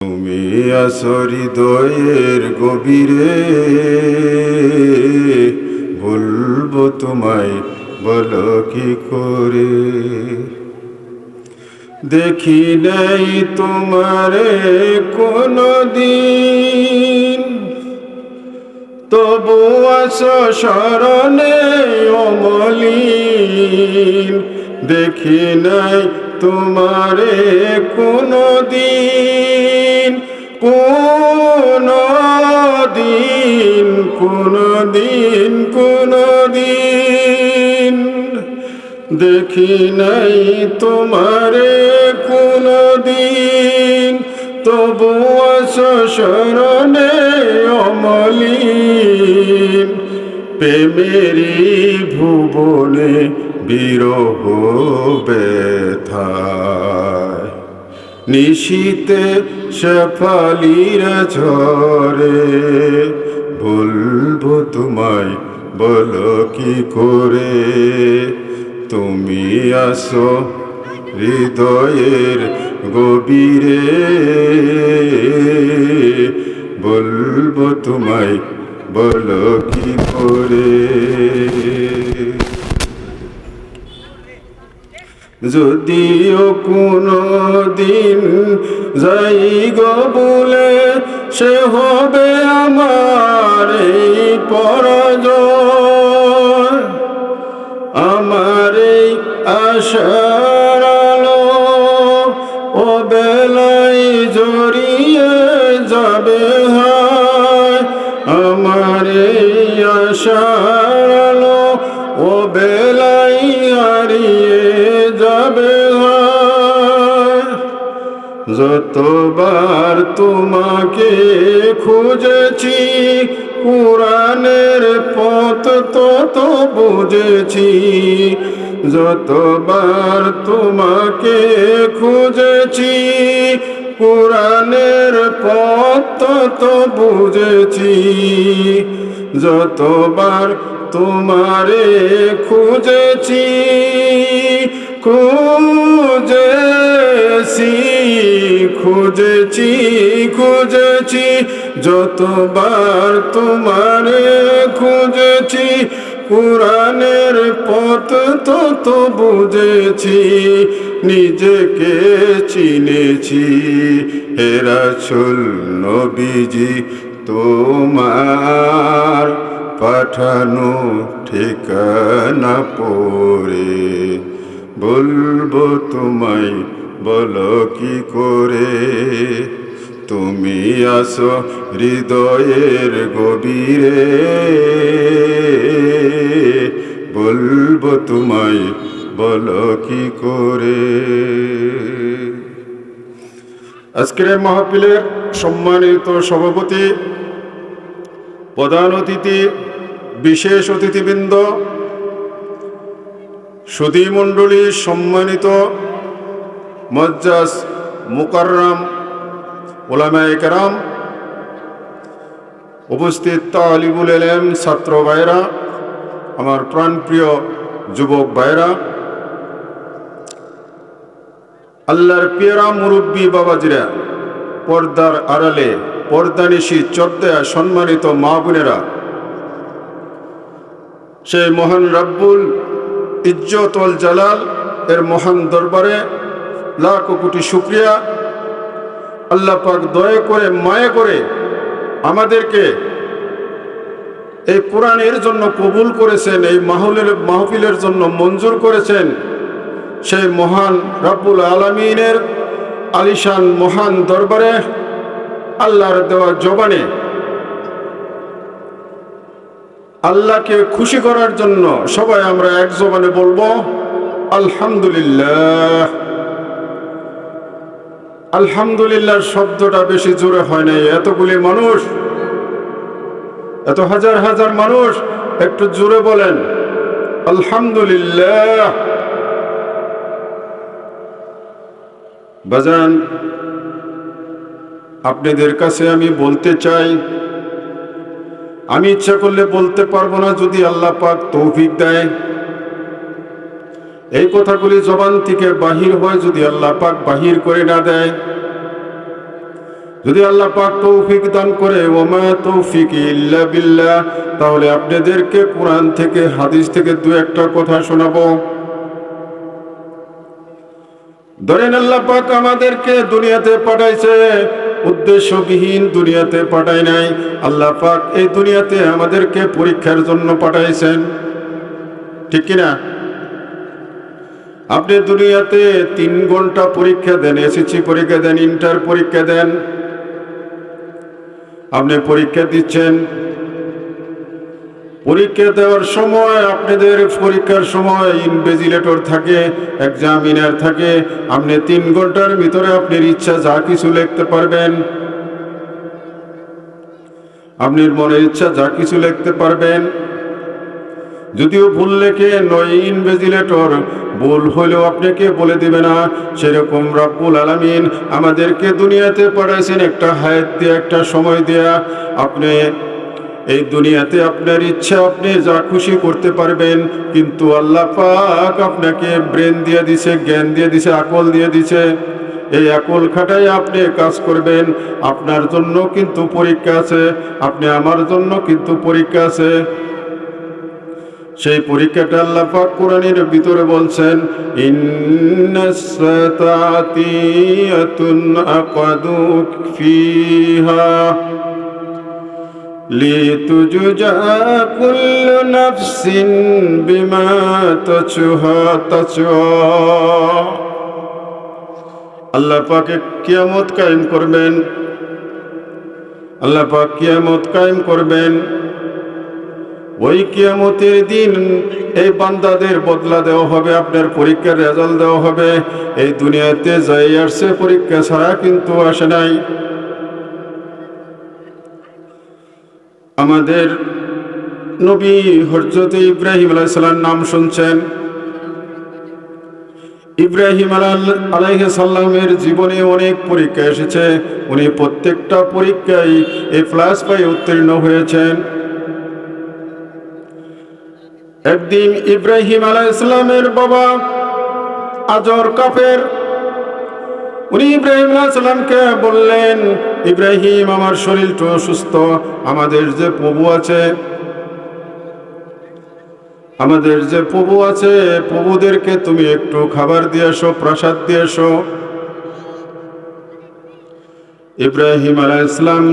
তুমি আছো হৃদয়ের গভীরে, বলবো তোমায় বলো কি করে। দেখি নাই তোমারে কোনো দিন, তবু আছো স্মরণে অমলিন। দেখি নাই তোমারে কোনো দিন, কোনো দিন, কোনো দিন, কোনো দিন। দেখি নাই তোমারে কোনো দিন, তবু আছো স্মরণে অমলিন। প্রেমেরি ভুবনে বিরহ ব্যথায়, নিশীতে শেফালিরা ঝরে। বলবো তোমায় বলো কি করে। তুমি আছো হৃদয়ের গভীরে, বলবো তোমায় বলো কি করে। যদিও কোনো দিন যাই গো বলে, সে হবে আমার এই পরাজয়। আমার এই আশার আলো ও বেলায় জড়িয়ে যাবে হায়। আমার এই আশার আলো ও বেলায় হারিয়ে যাবে হায়। যতবার তোমাকে খুঁজেছি, কুরআনের পথ তত বুঝেছি। যতবার তোমাকে খুঁজেছি, কুরআনের পথ তত বুঝেছি। যতবার তোমারে খুঁজেছি, খুঁজেছি, খুঁজেছি, খুঁজেছি। যতবার তোমারে খুঁজেছি, কুরআনের পথ তত বুঝেছি। নিজেকে চিনেছি হে রাসূল নবীজি, তোমার পাঠানো ঠিকানা পড়ে। বলবো তোমায় বলো কি করে। তুমি আছো হৃদয়ের গভীরে, বলবো তোমায় বলো কি করে। আজকের মাহফিলের সম্মানিত সভাপতি, প্রধান অতিথি, বিশেষ অতিথিবৃন্দ, সুধী মণ্ডলী, সম্মানিত মুআজ্জাজ মুকাররম উলামায়ে কেরাম, উপস্থিত তালিবুল ইলম ছাত্র ভাইরা, আমার প্রাণপ্রিয় যুবক ভাইরা, আল্লাহর পেয়ারা মুরব্বী বাবাজিরা, পর্দার আড়ালে পর্দানিশি চর্দায় সম্মানিত মা বোনেরা, সেই মহান রব্বুল ইজ্জত ওয়াল জালাল এর মহান দরবারে লাখ কোটি শুকরিয়া। আল্লাহ পাক দয়া করে মায়া করে আমাদেরকে এই কোরআনের জন্য কবুল করেছেন, এই মাহফিলের জন্য মঞ্জুর করেছেন। সেই মহান রব্বুল আলামিনের আলিশান মহান দরবারে আল্লাহর দেওয়া জবানে আল্লাহকে খুশি করার জন্য সবাই আমরা এক জবানে বলবো আলহামদুলিল্লাহ। আলহামদুলিল্লাহ শব্দটা বেশি জোরে হয় নাই। এতগুলি মানুষ, এত হাজার হাজার মানুষ, একটু জোরে বলেন আলহামদুলিল্লাহ। বাজান, আপনাদের কাছে আমি বলতে চাই, আমি ইচ্ছা করলে বলতে পারবো না, যদি আল্লাহ পাক তৌফিক দেয়। এই কথাগুলি জবান থেকে বাহির হয় যদি আল্লাহ পাক বাহির করে না দেয়। যদি আল্লাহ পাক তৌফিক দান করে, ওমা তৌফিক ইল্লা বিল্লাহ, তাহলে আপনাদেরকে কোরআন থেকে হাদিস থেকে দু একটা কথা শোনাবো। ধরেন আল্লাহ পাক আমাদেরকে দুনিয়াতে পাঠাইছে, উদ্দেশ্যবিহীন দুনিয়াতে পাঠায় নাই। আল্লাহ পাক এই দুনিয়াতে আমাদেরকে পরীক্ষার জন্য পাঠাইছেন, ঠিক কিনা? আপনি দুনিয়াতে 3 ঘন্টা পরীক্ষা দেন, এসএসসি পরীক্ষা দেন, ইন্টার পরীক্ষা দেন, আপনি পরীক্ষা দিচ্ছেন। পরীক্ষা দেওয়ার সময় আপনাদের পরীক্ষার সময় ইনভিজিলেটর থাকে, এক্সামিনার থাকে। আপনি 3 ঘন্টার ভিতরে আপনার ইচ্ছা যা কিছু লিখতে পারবেন, আপনার মনের ইচ্ছা যা কিছু লিখতে পারবেন। যদিও ভুল লেখে নয়, ইনভিজিলেটর ভুল হলেও আপনাকে বলে দিবে না। সেরকম রব্বুল আলামিন আমাদেরকে দুনিয়াতে পাঠাইছেন একটা হায়াত দিয়ে, একটা সময় দেয়া। আপনি এই দুনিয়াতে আপনার ইচ্ছা আপনি যা খুশি করতে পারবেন, কিন্তু আল্লাহ পাক আপনাকে ব্রেন দিয়ে দিছে, জ্ঞান দিয়ে দিছে, আকল দিয়ে দিছে। এই আকল খাটাই আপনি কাজ করবেন। আপনার জন্য কিন্তু পরীক্ষা আছে, আপনি আমার জন্য কিন্তু পরীক্ষা আছে। সেই পরীক্ষাটা আল্লাহ পাক কোরআনের ভিতরে বলছেন, ইন্নাস সাতাতিয়াতুন আকাদু ফিহা লিতুজা কুল্লু নাফসিন বিমা তাচুহা। আল্লাহ পাক কিয়ামত কায়েম করবেন, আল্লাহ পাক কিয়ামত কায়েম করবেন। ওই কিয়ামতের দিন এই বান্দাদের বদলা দেওয়া হবে, আপনার পরীক্ষার রেজাল্ট দেওয়া হবে। এই দুনিয়াতে যাই আসছে পরীক্ষা ছাড়া কিন্তু আসে নাই। আমাদের নবী হযরত ইব্রাহিম আলাইহিস সালাম নাম শুনছেন। ইব্রাহিম আলাইহিস সালামের জীবনে অনেক পরীক্ষা এসেছে, উনি প্রত্যেকটা পরীক্ষায় A+ পাই উত্তীর্ণ হয়েছেন। একদিন ইব্রাহিম আলাইহিস সালামের বাবা আজর কাফের, উনি ইব্রাহিম আলাইহিস সালামকে বললেন, ইব্রাহিম আমার শরীরটা অসুস্থ, আমাদের যে প্রভু আছে প্রভুদেরকে তুমি একটু খাবার দিয়ে এসো, প্রসাদ দিয়ে এসো। ইব্রাহিম আলাইহিস সালাম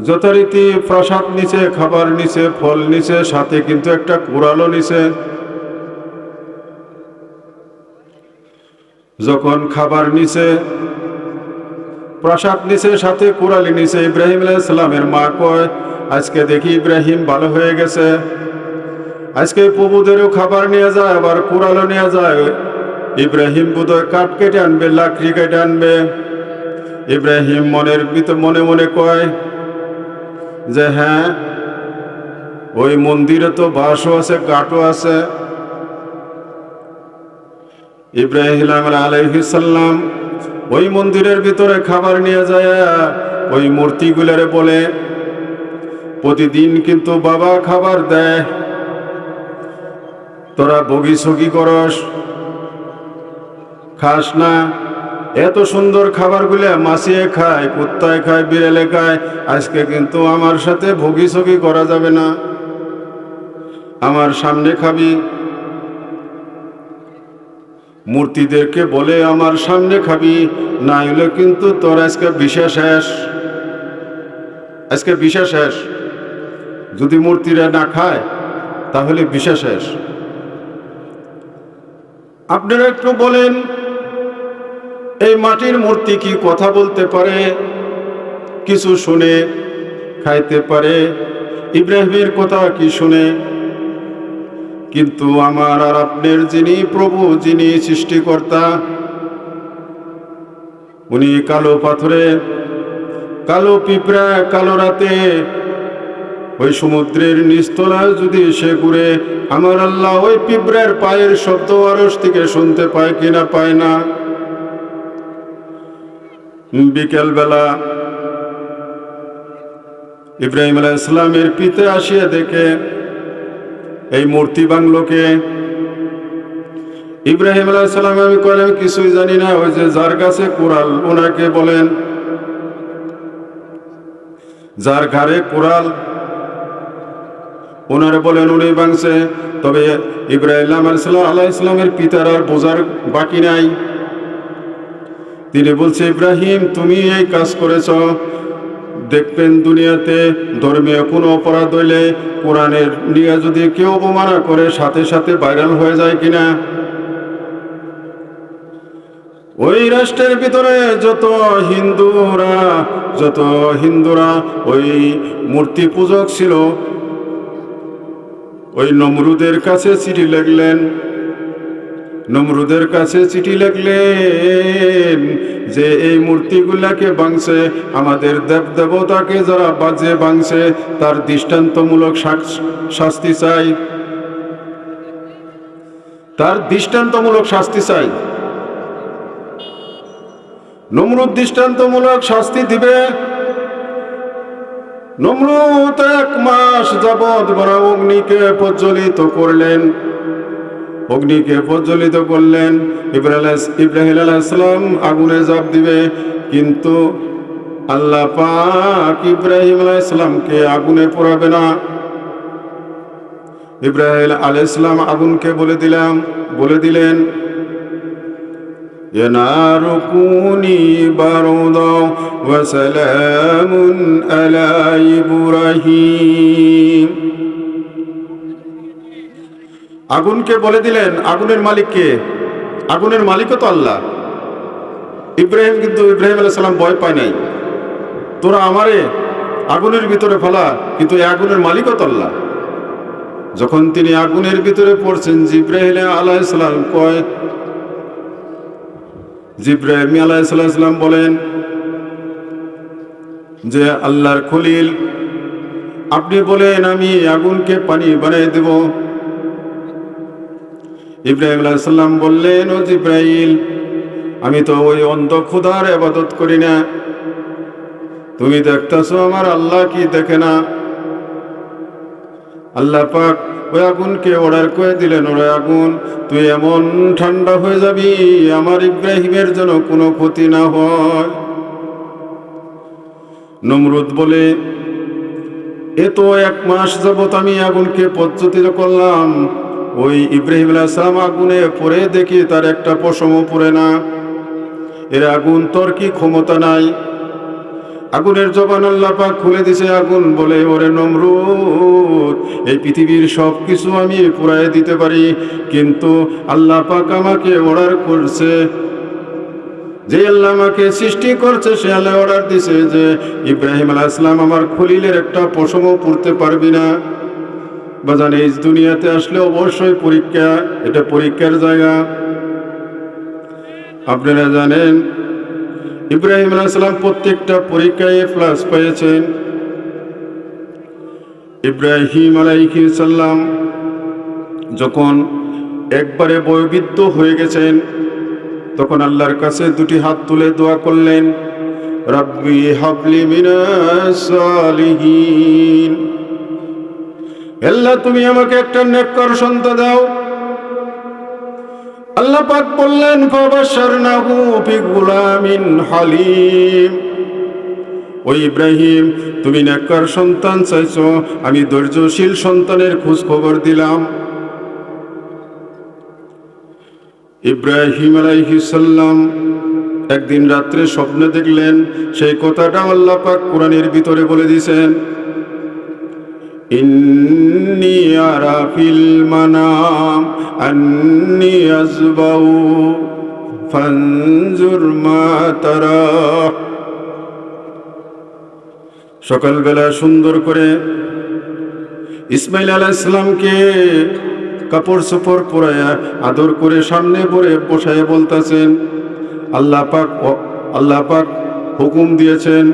যথারীতি প্রসাদ নিচে, খাবার নিচে, ফল নিচে, সাথে কিন্তু একটা কুড়ালও নিচে। যখন খাবার নিচে, প্রসাদ নিচে, সাথে কুড়ালি নিচে, ইব্রাহিম আলাইহিস সালামের মা কয়, আজকে দেখি ইব্রাহিম ভালো হয়ে গেছে, আজকে প্রভুদেরও খাবার নিয়ে যায়, আবার কুড়ালও নিয়ে যায়। ইব্রাহিম বোধহয় কাঠ কেটে আনবে, লাকড়ি কেটে আনবে। ইব্রাহিম মনে মনে কয় যে হ্যাঁ, ওই মন্দিরে তো বাঁশও আছে, কাঠও আছে। ইব্রাহিম আলাইহিস সালাম ওই মন্দিরের ভিতরে খাবার নিয়ে যায়, ওই মূর্তিগুলারে বলে, প্রতিদিন কিন্তু বাবা খাবার দেয়, তোরা বগিসগি করস, খাস না। এত সুন্দর খাবারগুলো মাছিয়ে খায়, কুত্তায় খায়, বিড়ালে খায়, আজকে কিন্তু আমার সাথে ভগিসগি করা যাবে না, আমার সামনে খাবি। মূর্তিদেরকে বলে আমার সামনে খাবি, না হলে কিন্তু তোর আজকে বিশেষ শেষ, আজকে বিশেষ শেষ। যদি মূর্তিরা না খায় তাহলে বিশেষ শেষ। আপনারা একটু বলেন, এই মাটির মূর্তি কি কথা বলতে পারে? কিছু শুনে খাইতে পারে? ইব্রাহিমের কথা কি শুনে? কিন্তু আমার আর আপনার যিনি প্রভু, যিনি সৃষ্টিকর্তা, উনি কালো পাথরে, কালো পিঁপড়া, কালো রাতে ওই সমুদ্রের নিচতলায় যদি সে ঘুরে, আমার আল্লাহ ওই পিঁপড়ার পায়ের শব্দ আরশ থেকে শুনতে পায় কিনা পায় না। বিকেলবেলা ইব্রাহিম আলাইহিস সালামের পিতা আসিয়া দেখে এই মূর্তি বাংলোকে। ইব্রাহিম আলাইহিস সালাম, আমি কইলাম কিছুই জানি না, ওই যে যার কাছে কুড়াল ওনাকে বলেন। যার ঘাড়ে কোরাল, ওনারা বলেন উনি ভাঙছে। তবে ইব্রাহিম আলাইহিস সালামের পিতার আর বোঝার বাকি নাই। তিনি বলছে, ইব্রাহিম তুমি এই কাজ করেছ। দেখবেন দুনিয়াতে ধর্মীয় কোনো অপরাধ হইলে কোরআনের নিয়ে যদি কেউ অবমাননা করে সাথে সাথে ভাইরাল হয়ে যায় কিনা। ওই রাষ্ট্রের ভিতরে যত হিন্দুরা ওই মূর্তি পূজক ছিল, ওই নমরুদের কাছে চিঠি লিখলেন। যে এই মূর্তিগুলাকে ভাঙছে, আমাদের দেব দেবতাকে যারা বাজে ভাঙছে তার দৃষ্টান্তমূলক শাস্তি চাই। নমরুদ দৃষ্টান্তমূলক শাস্তি দিবে। নমরুদ 1 মাস যাবৎ বড় অগ্নিকে প্রজ্বলিত করলেন। ইব্রাহিম আলাইহিস সালাম আগুনে ঝাঁপ দিবে, কিন্তু আল্লাহ পাক ইব্রাহিম আলাইহিস সালামকে আগুনে পোড়াবে না। ইব্রাহিম আলাইহিস সালাম আগুনকে বলে দিলেন, ইয়া নারু কুনি বারদাও ওয়া সালামুন আলা ইব্রাহিম। আগুনকে বলে দিলেন, আগুনের মালিক কে? আগুনের মালিকও তো আল্লাহ। ইব্রাহিম আলাইহিস সালাম ভয় পায় নাই, তোরা আমারে আগুনের ভিতরে ফেলা, কিন্তু এই আগুনের মালিকও তো আল্লাহ। যখন তিনি আগুনের ভিতরে পড়ছেন, জিব্রাইল আলাইহিস সালাম বলেন যে, আল্লাহর খলিল আপনি বলেন আমি আগুনকে পানি বানিয়ে দেব। ইব্রাহিম আলাইহিস সালাম বললেন, ও জিব্রাইল, আমি তো ওই অন্ধ খোদার ইবাদত করি না, তুমি দেখতেছো আমার আল্লাহ কি দেখে না? আল্লাহ পাক ওই আগুনকে অর্ডার করে দিলেন, ওরে আগুন তুই এমন ঠান্ডা হয়ে যাবি আমার ইব্রাহিমের জন্য কোনো ক্ষতি না হয়। নমরুদ বলে, এ তো 1 মাস যাবত আমি আগুনকে প্রজ্বলিত করলাম, ওই ইব্রাহিম আলাইহিস সালাম আগুনে পড়ে দেখি তার একটা পশমও পড়ে না। এর আগুন তোর কি ক্ষমতা নাই? আগুনের জবান আল্লাহ পাক খুলে দিছে। আগুন বলে, ওরে নমরুদ, এই পৃথিবীর সব কিছু আমি পুড়ায় দিতে পারি, কিন্তু আল্লাহ পাক আমাকে অর্ডার করছে, যে আল্লাহ আমাকে সৃষ্টি করছে সে আল্লাহ অর্ডার দিছে যে ইব্রাহিম আলাইহিস সালাম আমার খলিলের একটা পশমও পুড়তে পারবি না। বাজান, এই দুনিয়াতে আসলে অবশ্যই পরীক্ষা, এটা পরীক্ষার জায়গা। আপনারা জানেন ইব্রাহিম আলাইহিস সালাম প্রত্যেকটা পরীক্ষায় প্লাস পেয়েছেন। ইব্রাহিম আলাইহিস সালাম যখন একবারে বয়োবৃদ্ধ হয়ে গেছেন, তখন আল্লাহর কাছে 2টি হাত তুলে দোয়া করলেন, রাব্বি হাবলি মিনাস সালিহিন, আল্লাহ তুমি আমাকে একটা নেককার সন্তান দাও। আল্লাহ পাক বললেন, ফাবাশশারনাহু বিগুলামিন হালিম, ও ইব্রাহিম তুমি নেককার সন্তান চাইছো, আমি ধৈর্যশীল সন্তানের খোঁজ খবর দিলাম। ইব্রাহিম আলাইহিস সালাম একদিন রাত্রে স্বপ্নে দেখলেন, সেই কথাটা আল্লাহ পাক কোরআনের ভিতরে বলে দিয়েছেন, ইন্নী আরা ফিল মানাম আন্নী আযবাউ ফানজুর মা তারা। সকালবেলা সুন্দর করে ইসমাইল আলাইহিস সালামকে কাপড় চোপড় পরায়া আদর করে সামনে পরে বসায় বলতেছেন, আল্লাহ পাক হুকুম দিয়েছেন,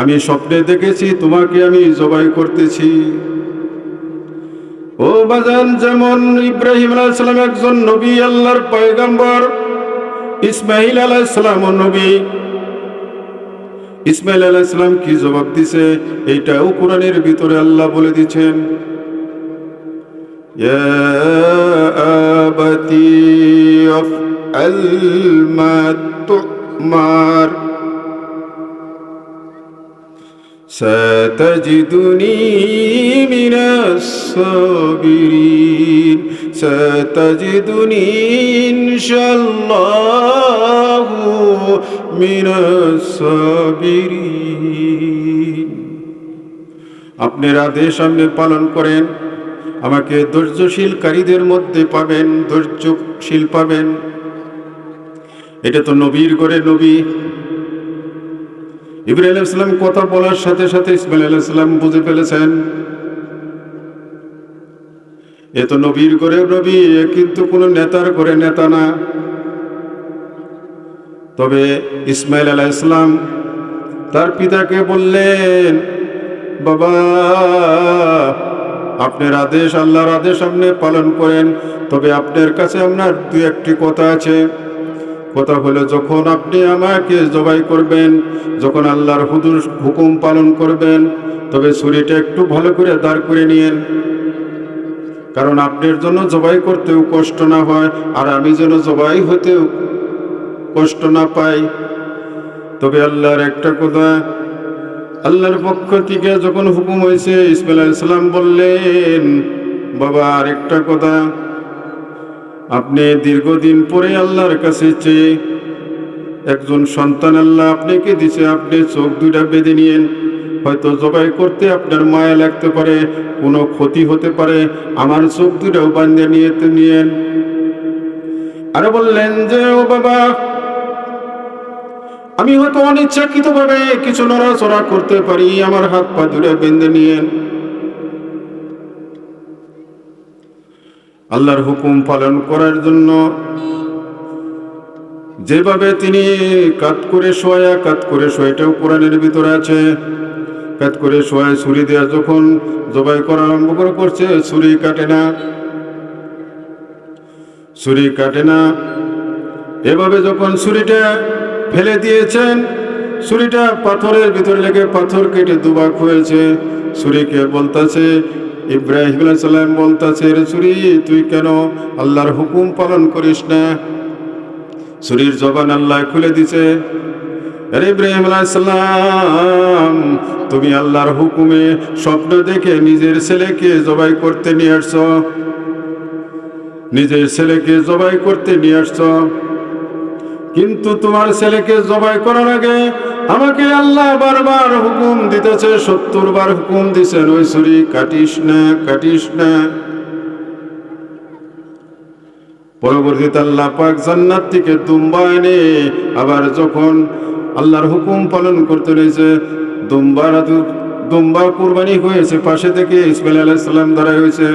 আমি স্বপ্নে দেখেছি তোমাকে আমি জবাই করতেছি। ও বাজান, যেমন ইব্রাহিম আলাইহিস সালাম একজন নবী, আল্লাহর পয়গম্বর, ইসমাইল আলাইহিস সালামও নবী। ইসমাইল আলাইহিস সালাম কি জবাব দিছে এইটাও কোরআনের ভিতরে আল্লাহ বলে দিচ্ছেন, ইয়া আবাতি আফআল মা তুমার। ستجدني من الصابرين ستجدني إن شاء الله من الصابرين আপনার আদেশ আপনি পালন করেন, আমাকে ধৈর্যশীলকারীদের মধ্যে পাবেন, ধৈর্যশীল পাবেন। এটা তো নবীর ঘরে নবী। ইব্রাহিম আলাইহিস সালাম কথা বলার সাথে সাথে ইসমাঈল আলাইহিস সালাম বুঝে ফেলেছেন এ তো নবীর ঘরে নবী, কিন্তু কোনো নেতার ঘরে নেতা না। তবে ইসমাঈল আলাইহিস সালাম তার পিতাকে বললেন, বাবা, আপনার আদেশ, আল্লাহর আদেশ আপনি পালন করেন, তবে আপনার কাছে আপনার দু একটি কথা আছে। কথা হলো, যখন আপনি আমাকে জবাই করবেন, যখন আল্লাহর হুকুম পালন করবেন, তবে ছুরিটা একটু ভালো করে দাঁড় করে নিয়েন, কারণ আপনার জন্য জবাই করতেও কষ্ট না হয়, আর আমি যেন জবাই হতেও কষ্ট না পাই। তবে আল্লাহর একটা কথা, আল্লাহর পক্ষ থেকে যখন হুকুম হয়েছে, ইসমাঈল আলাইহিস সালাম বললেন, বাবা, আর একটা কথা, আপনি দীর্ঘদিন পরে আল্লাহর কাছে চেয়ে একজন সন্তান আল্লাহ আপনাকে দিছে, আপনি চোখ দুইটা বেঁধে নিয়েন। হয়তো জবাই করতে আপনার মায়া লাগতে পারে, কোনো ক্ষতি হতে পারে, আমার চোখ দুইটাও বাঁধে নিয়েন। আরে বললেন যে, ও বাবা, আমি হয়তো অনিচ্ছাকৃতভাবে কিছু নড়াচড়া করতে পারি, আমার হাত পা দুইটা বেঁধে নিয়েন। আল্লাহর হুকুম পালন করার জন্য যেভাবে তিনি কাত করে শোয়া, এটাও কোরআনের ভিতরে আছে। কাত করে শোয়ায় ছুরি দেওয়া, যখন জবাই করা আরম্ভ করছে, ছুরি কাটে না। এভাবে যখন ছুরিটা ফেলে দিয়েছেন, ছুরিটা পাথরের ভিতরে লেগে পাথর কেটে দুভাগ হয়েছে। ছুরিকে বলতেছে, ইব্রাহিম আলাইহিস সালাম বলতেছে, রে ছুরি, তুই কেন আল্লাহর হুকুম পালন করিস না? ছুরির জবান আল্লাহ খুলে দিছে। আরে ইব্রাহিম আলাইহিস সালাম, তুমি আল্লাহর হুকুমে স্বপ্ন দেখে নিজের ছেলেকে জবাই করতে নিয়ে আসছো, কিন্তু তোমার ছেলেকে জবাই করার আগে আমাকে আল্লাহ বারবার হুকুম দিতেছে, 70 বার হুকুম দিছেন, ওই ছুরি কাটিস না। পরবর্তীতে আল্লাহ পাক জান্নাত থেকে দুম্বা এনে, আবার যখন আল্লাহর হুকুম পালন করতে রয়েছে, দুম্বা কুরবানি হয়েছে, পাশে থেকে ইসমাঈল আলাইহিস সালাম দাঁড়ায় হয়েছে।